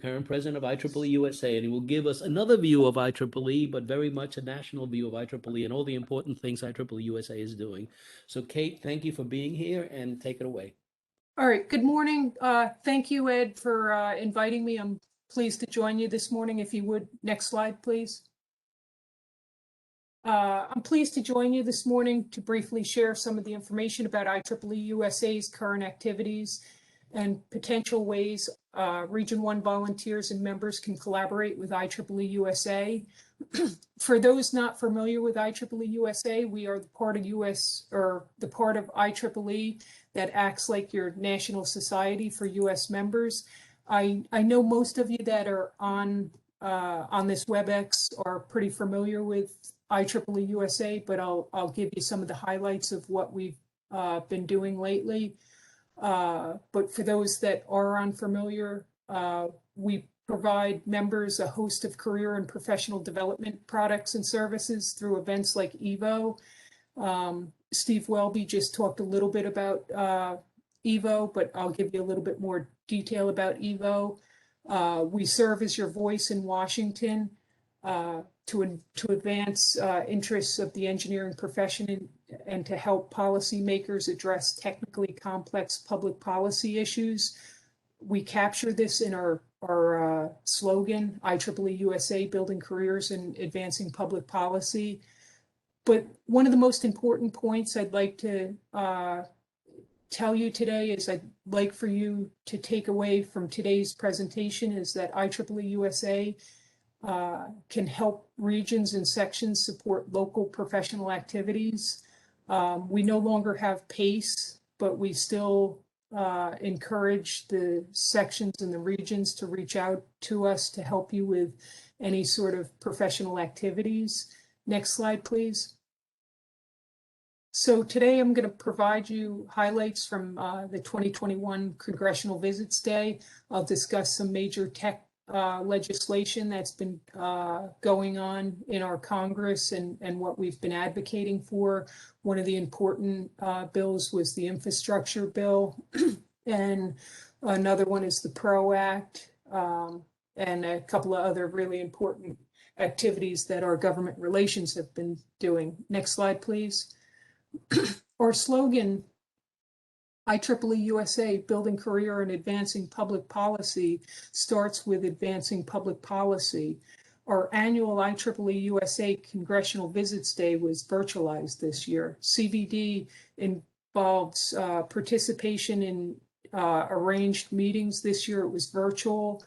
current president of IEEE-USA, and he will give us another view of IEEE, but very much a national view of IEEE and all the important things IEEE-USA is doing. So Kate, thank you for being here, and take it away. All right, good morning. Thank you, Ed, for inviting me. I'm pleased to join you this morning. If you would, next slide, please. I'm pleased to join you this morning to briefly share some of the information about IEEE-USA's current activities and potential ways Region 1 volunteers and members can collaborate with IEEE-USA. For those not familiar with IEEE-USA, we are the part of IEEE that acts like your national society for US members. I know most of you that are on this WebEx are pretty familiar with IEEE-USA, but I'll give you some of the highlights of what we've been doing lately. But for those that are unfamiliar, we provide members a host of career and professional development products and services through events like Evo. Steve Welby just talked a little bit about Evo, but I'll give you a little bit more detail about Evo. We serve as your voice in Washington to advance interests of the engineering profession and to help policymakers address technically complex public policy issues. We capture this in our slogan, IEEE-USA, Building Careers and Advancing Public Policy. But one of the most important points I'd like to tell you today is I'd like for you to take away from today's presentation is that IEEE-USA can help regions and sections support local professional activities. We no longer have PACE, but we still encourage the sections and the regions to reach out to us to help you with any sort of professional activities. Next slide, please. So today I'm going to provide you highlights from the 2021 Congressional Visits Day. I'll discuss some major tech legislation that's been going on in our Congress and what we've been advocating for. One of the important bills was the infrastructure bill, and another one is the PRO Act, and a couple of other really important activities that our government relations have been doing. Next slide, please. Our slogan, IEEE-USA, Building Career and Advancing Public Policy, starts with advancing public policy. Our annual IEEE-USA Congressional Visits Day was virtualized this year. CVD involves participation in arranged meetings. This year it was virtual.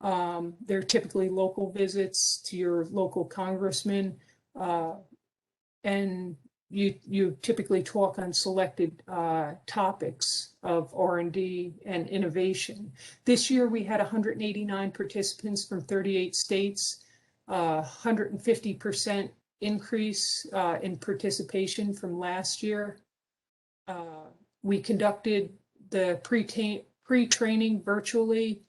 They're typically local visits to your local congressman, and you typically talk on selected topics of R&D and innovation. This year we had 189 participants from 38 states, 150% increase in participation from last year. We conducted the pre-training virtually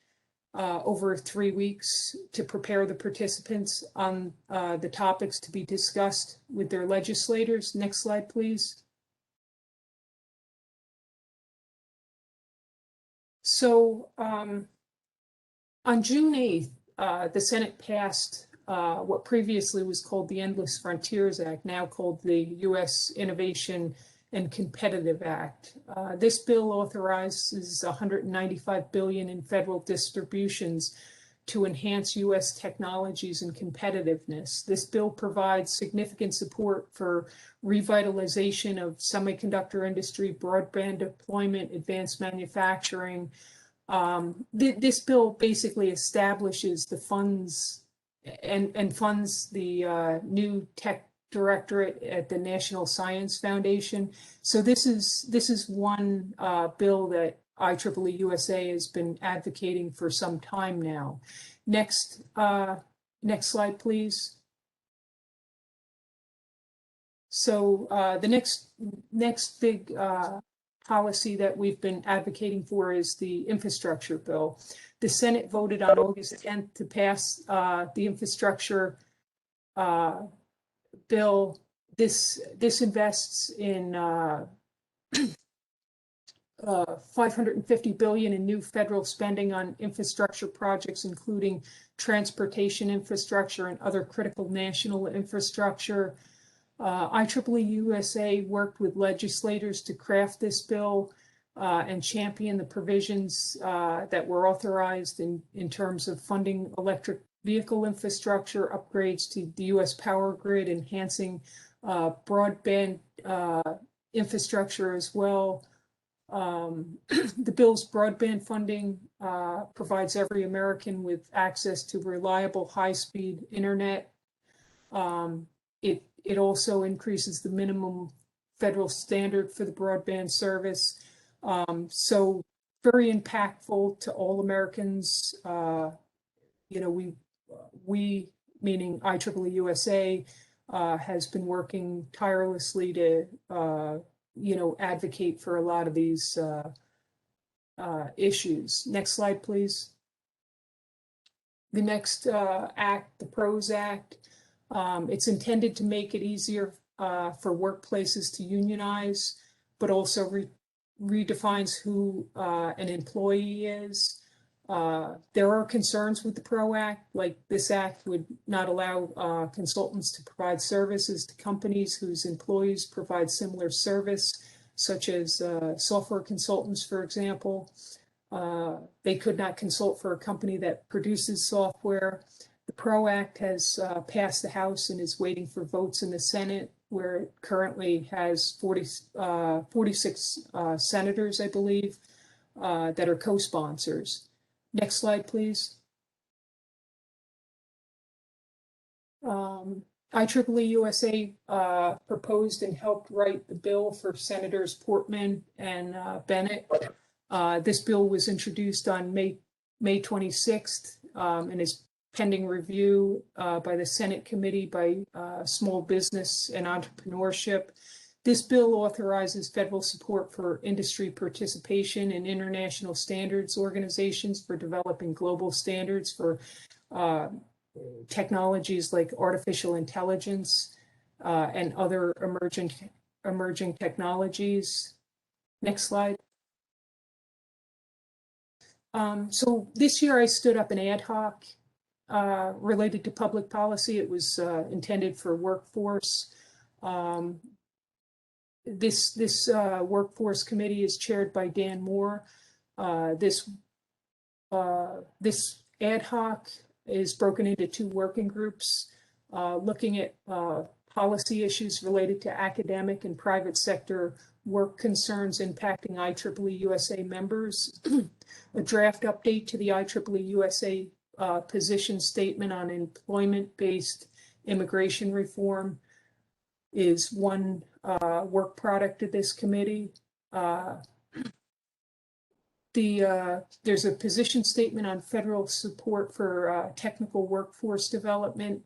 over 3 weeks to prepare the participants on the topics to be discussed with their legislators. Next slide, please. So on June 8th, the Senate passed what previously was called the Endless Frontiers Act, now called the U.S. Innovation and Competitive Act. This bill authorizes $195 billion in federal distributions to enhance U.S. technologies and competitiveness. This bill provides significant support for revitalization of semiconductor industry, broadband deployment, advanced manufacturing. This bill basically establishes the funds and funds the new tech directorate at the National Science Foundation. So this is one bill that IEEE-USA has been advocating for some time now. Next slide, please. So the next big policy that we've been advocating for is the infrastructure bill. The Senate voted on August 10th to pass the infrastructure bill. This invests in $550 billion in new federal spending on infrastructure projects, including transportation infrastructure and other critical national infrastructure. IEEE-USA worked with legislators to craft this bill and champion the provisions that were authorized in terms of funding electric vehicle infrastructure, upgrades to the U.S. power grid, enhancing broadband infrastructure as well. The bill's broadband funding provides every American with access to reliable high-speed internet. It also increases the minimum federal standard for the broadband service. So very impactful to all Americans. You know, we meaning IEEE-USA has been working tirelessly to you know, advocate for a lot of these issues. Next slide, please. The next act, the PROS Act, it's intended to make it easier for workplaces to unionize, but also redefines who an employee is. There are concerns with the PRO Act, like this act would not allow consultants to provide services to companies whose employees provide similar service, such as software consultants, for example. They could not consult for a company that produces software. The PRO Act has passed the House and is waiting for votes in the Senate, where it currently has 46 senators, I believe, that are co-sponsors. Next slide, please. IEEE-USA proposed and helped write the bill for Senators Portman and Bennett. This bill was introduced on May 26th and is pending review by the Senate Committee by Small Business and Entrepreneurship. This bill authorizes federal support for industry participation in international standards organizations for developing global standards for technologies like artificial intelligence and other emerging technologies. Next slide. So this year I stood up an ad hoc related to public policy. It was intended for workforce. This workforce committee is chaired by Dan Moore. This ad hoc is broken into two working groups, looking at policy issues related to academic and private sector work concerns impacting IEEE-USA members, a draft update to the IEEE-USA position statement on employment-based immigration reform is one work product of this committee. There's a position statement on federal support for technical workforce development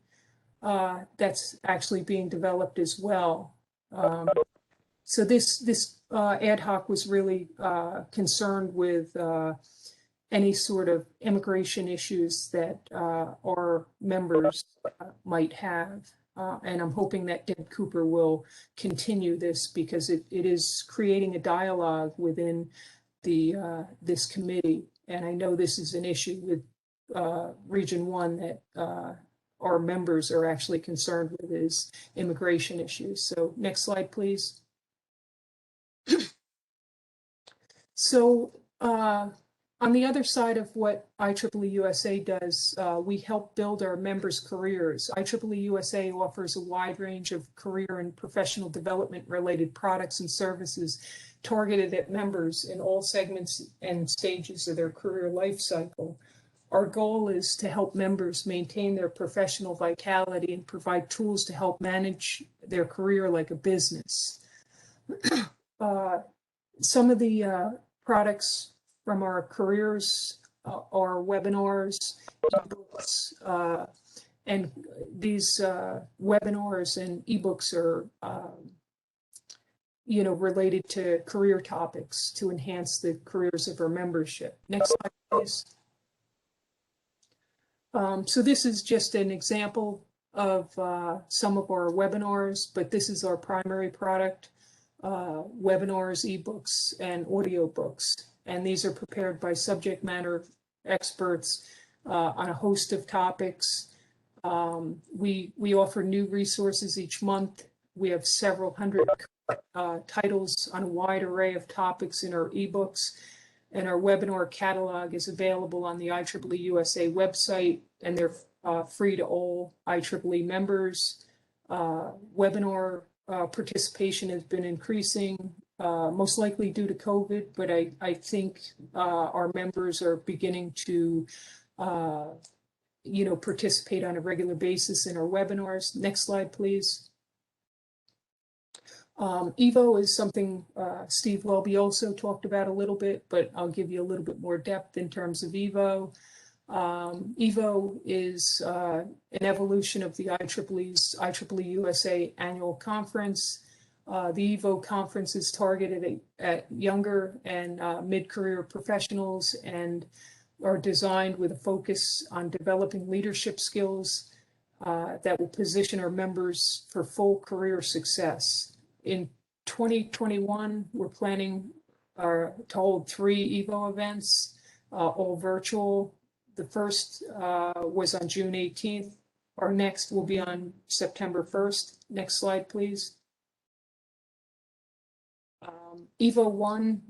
that's actually being developed as well. So this ad hoc was really concerned with any sort of immigration issues that our members might have. And I'm hoping that Deb Cooper will continue this because it is creating a dialogue within this committee. And I know this is an issue with Region 1 that our members are actually concerned with, is immigration issues. So next slide, please. So on the other side of what IEEE-USA does, we help build our members' careers. IEEE-USA offers a wide range of career and professional development related products and services targeted at members in all segments and stages of their career life cycle. Our goal is to help members maintain their professional vitality and provide tools to help manage their career like a business. Some of the products from our careers are webinars, ebooks, and these webinars and ebooks are related to career topics to enhance the careers of our membership. Next slide, please. So this is just an example of some of our webinars, but this is our primary product. webinars, ebooks, and audiobooks. And these are prepared by subject matter experts on a host of topics. We offer new resources each month. We have several hundred titles on a wide array of topics in our ebooks, and our webinar catalog is available on the IEEE-USA website, and they're free to all IEEE members. Webinar participation has been increasing, most likely due to COVID, but I think our members are beginning to participate on a regular basis in our webinars. Next slide, please. Evo is something Steve Welby also talked about a little bit, but I'll give you a little bit more depth in terms of Evo. Evo is an evolution of the IEEE's IEEE-USA annual conference. The Evo conference is targeted at younger and mid-career professionals and are designed with a focus on developing leadership skills that will position our members for full career success. In 2021, we're planning to hold 3 Evo events, all virtual. The first was on June 18th. Our next will be on September 1st. Next slide, please. Evo 1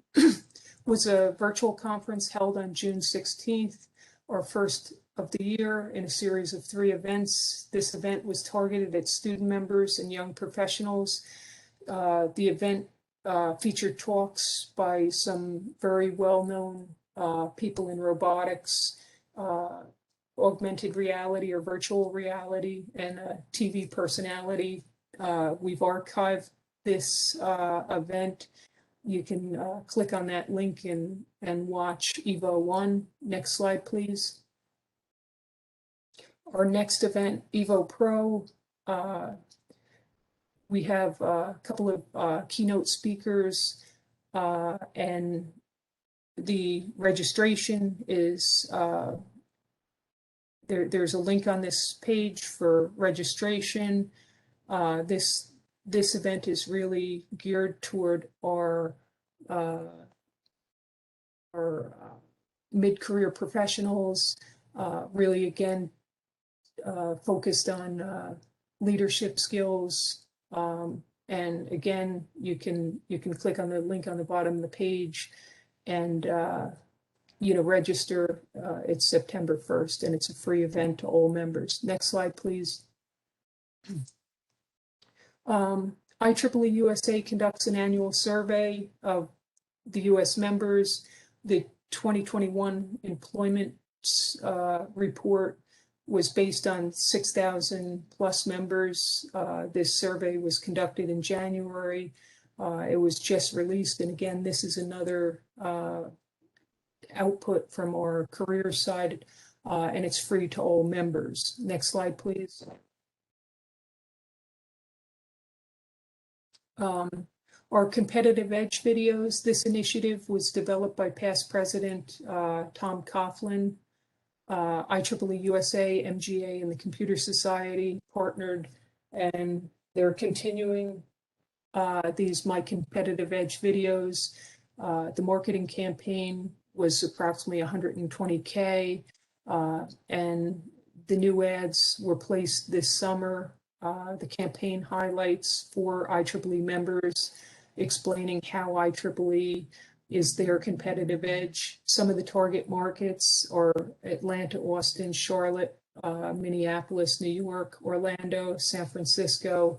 was a virtual conference held on June 16th, our first of the year in a series of 3 events. This event was targeted at student members and young professionals. The event featured talks by some very well-known people in robotics, augmented reality or virtual reality, and a TV personality. We've archived this event. You can click on that link and watch Evo 1. Next slide, please. Our next event, Evo Pro, we have a couple of keynote speakers, and the registration is, there's a link on this page for registration. This event is really geared toward our mid-career professionals, really again focused on leadership skills. And again, you can click on the link on the bottom of the page and register. It's September 1st, and it's a free event to all members. Next slide, please. IEEE-USA conducts an annual survey of the U.S. members. The 2021 employment report was based on 6,000 plus members. This survey was conducted in January. It was just released, and again, this is another output from our career side, and it's free to all members. Next slide, please. Our competitive edge videos. This initiative was developed by past president Tom Coughlin. IEEE-USA, MGA, and the Computer Society partnered, and they're continuing these My Competitive Edge videos. The marketing campaign was approximately 120K, and the new ads were placed this summer. The campaign highlights for IEEE members, explaining how IEEE is their competitive edge. Some of the target markets are Atlanta, Austin, Charlotte, Minneapolis, New York, Orlando, San Francisco.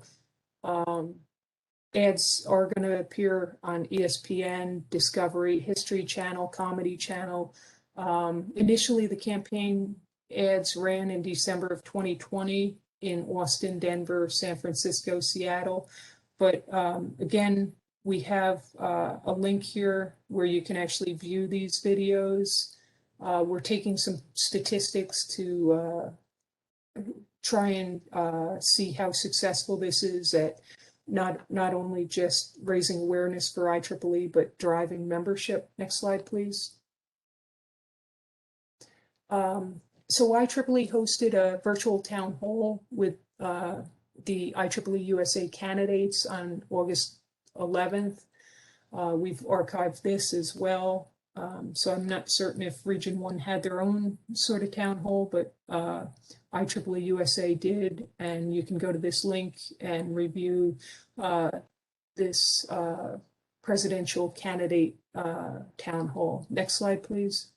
Ads are going to appear on ESPN, Discovery, History Channel, Comedy Channel. Initially, the campaign ads ran in December of 2020 in Austin, Denver, San Francisco, Seattle. But again, we have a link here where you can actually view these videos. We're taking some statistics to try and see how successful this is at not only just raising awareness for IEEE, but driving membership. Next slide, please. So IEEE hosted a virtual town hall with the IEEE-USA candidates on August 11th. We've archived this as well. So I'm not certain if Region 1 had their own sort of town hall, but IEEE-USA did, and you can go to this link and review this presidential candidate town hall. Next slide, please.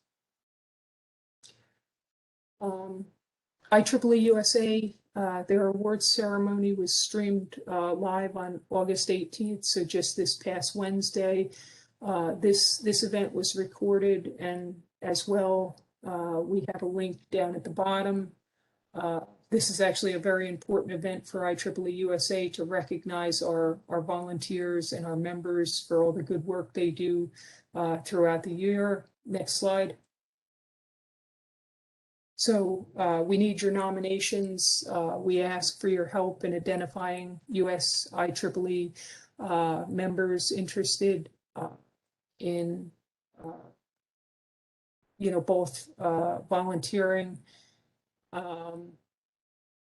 IEEE-USA, their awards ceremony was streamed live on August 18th, so just this past Wednesday. This event was recorded, and as well, we have a link down at the bottom. This is actually a very important event for IEEE-USA to recognize our volunteers and our members for all the good work they do throughout the year. Next slide. So we need your nominations. We ask for your help in identifying US IEEE members interested in, both volunteering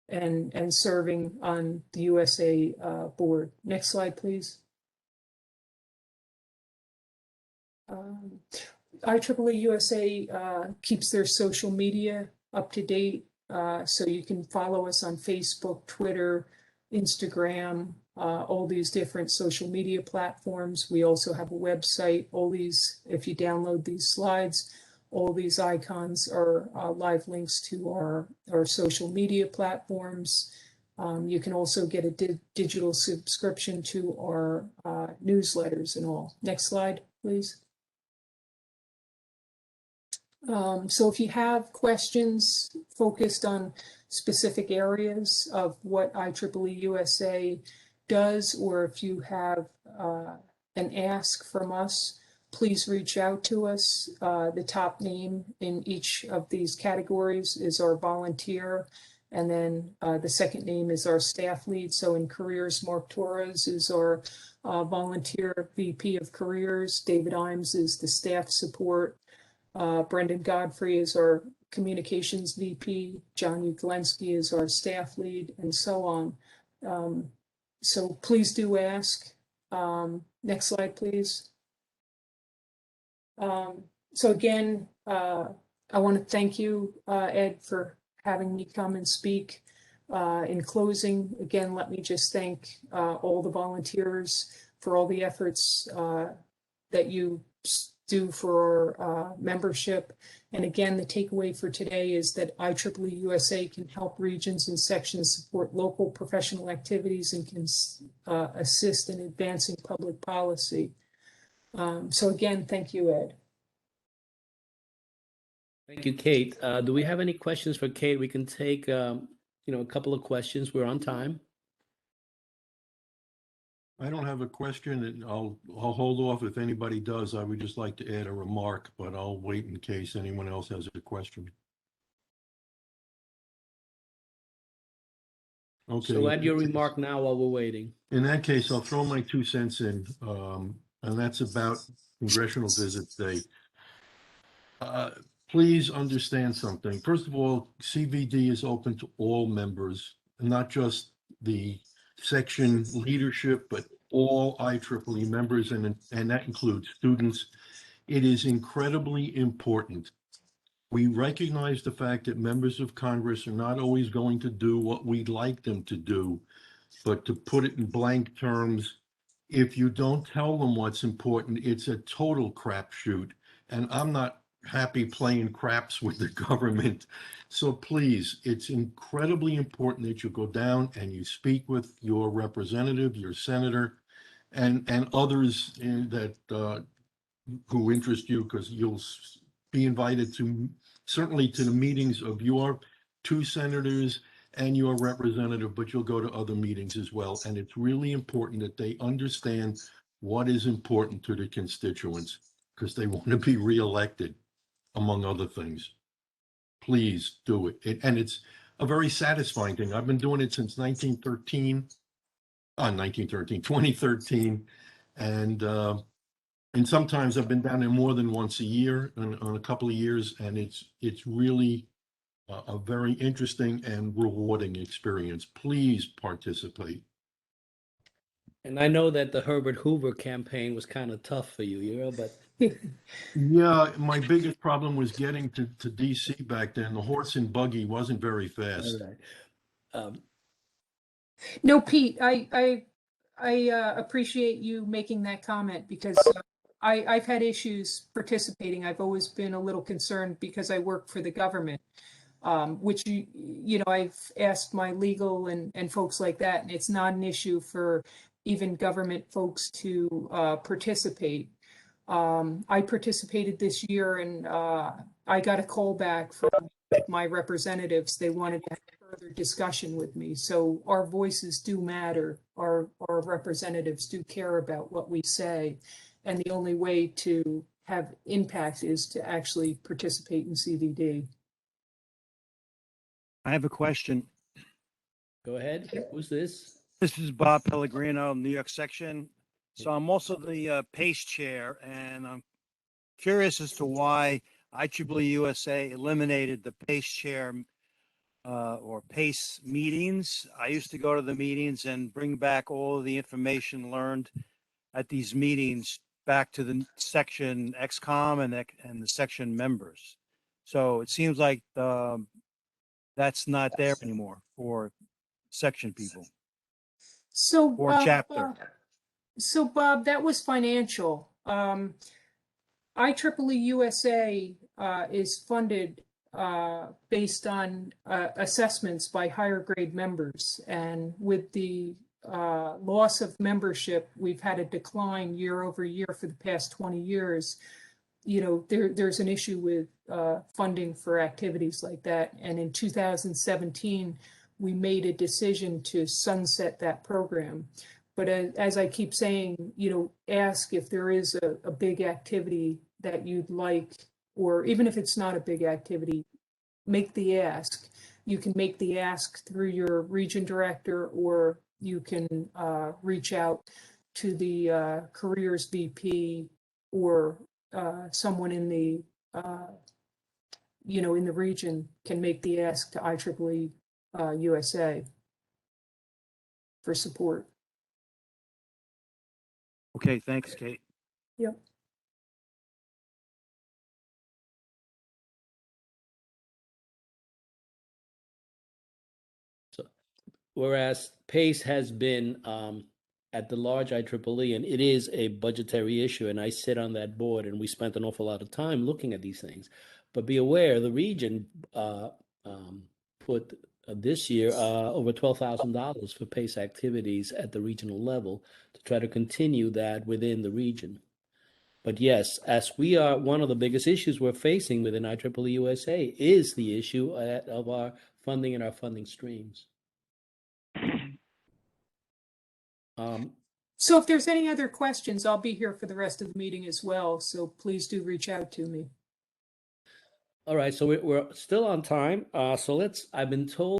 and serving on the USA board. Next slide, please. IEEE-USA keeps their social media up to date, so you can follow us on Facebook, Twitter, Instagram, all these different social media platforms. We also have a website. All these, if you download these slides, all these icons are live links to our social media platforms. You can also get a digital subscription to our newsletters and all. Next slide, please. So if you have questions focused on specific areas of what IEEE-USA does, or if you have an ask from us, please reach out to us. The top name in each of these categories is our volunteer, and then the second name is our staff lead. So in careers, Mark Torres is our volunteer VP of careers. David Imes is the staff support. Brendan Godfrey is our communications VP. John Uklensky is our staff lead, and so on. So please do ask. Next slide, please. So again, I want to thank you, Ed, for having me come and speak. In closing, again, let me just thank all the volunteers for all the efforts that you do for our membership. And again, the takeaway for today is that IEEE-USA can help regions and sections support local professional activities and can assist in advancing public policy. So again, thank you, Ed. Thank you, Kate. Do we have any questions for Kate? We can take, a couple of questions. We're on time. I don't have a question, and I'll hold off if anybody does. I would just like to add a remark, but I'll wait in case anyone else has a question. Okay. So add your remark now while we're waiting. In that case, I'll throw my 2 cents in, and that's about Congressional Visit Day. Please understand something. First of all, CVD is open to all members, not just the section leadership, but all IEEE members, and that includes students. It is incredibly important. We recognize the fact that members of Congress are not always going to do what we'd like them to do, but to put it in blank terms, if you don't tell them what's important, it's a total crapshoot. And I'm not happy playing craps with the government. So please, it's incredibly important that you go down and you speak with your representative, your senator, and others that who interest you, because you'll be invited to certainly to the meetings of your 2 senators and your representative, but you'll go to other meetings as well. And it's really important that they understand what is important to the constituents, because they want to be reelected, among other things. Please do it. And it's a very satisfying thing. I've been doing it since 2013, and sometimes I've been down there more than once a year on a couple of years, and it's really a very interesting and rewarding experience. Please participate. And I know that the Herbert Hoover campaign was kind of tough for you, but Yeah, my biggest problem was getting to DC back then. The horse and buggy wasn't very all fast. right. Um, No, Pete, I appreciate you making that comment because I've had issues participating. I've always been a little concerned because I work for the government, which you know I've asked my legal and folks like that, and it's not an issue for even government folks to participate. I participated this year, and I got a call back from my representatives. They wanted to have further discussion with me. So our voices do matter. Our representatives do care about what we say. And the only way to have impact is to actually participate in CVD. I have a question. Go ahead. Who's this? This is Bob Pellegrino, New York section. So I'm also the PACE chair, and I'm curious as to why IEEE-USA eliminated the PACE chair or PACE meetings. I used to go to the meetings and bring back all of the information learned at these meetings back to the section XCOM and the section members. So it seems like that's not there anymore for section people So, or chapter. so Bob, that was financial. IEEE USA is funded based on assessments by higher grade members. And with the loss of membership, we've had a decline year over year for the past 20 years. You know, there's an issue with funding for activities like that. And in 2017, we made a decision to sunset that program. But as I keep saying, you know, ask if there is a big activity that you'd like, or even if it's not a big activity, make the ask. You can make the ask through your region director, or you can reach out to the careers VP or someone in the, you know, in the region can make the ask to IEEE USA for support. Okay, thanks, Kate. Yep. Whereas PACE has been at the large IEEE, and it is a budgetary issue, and I sit on that board, and we spent an awful lot of time looking at these things. But be aware, the region put this year over $12,000 for PACE activities at the regional level to try to continue that within the region. But yes, as we are, one of the biggest issues we're facing within IEEE USA is the issue of our funding and our funding streams. So if there's any other questions, I'll be here for the rest of the meeting as well. So please do reach out to me. All right, so we're still on time. So I've been told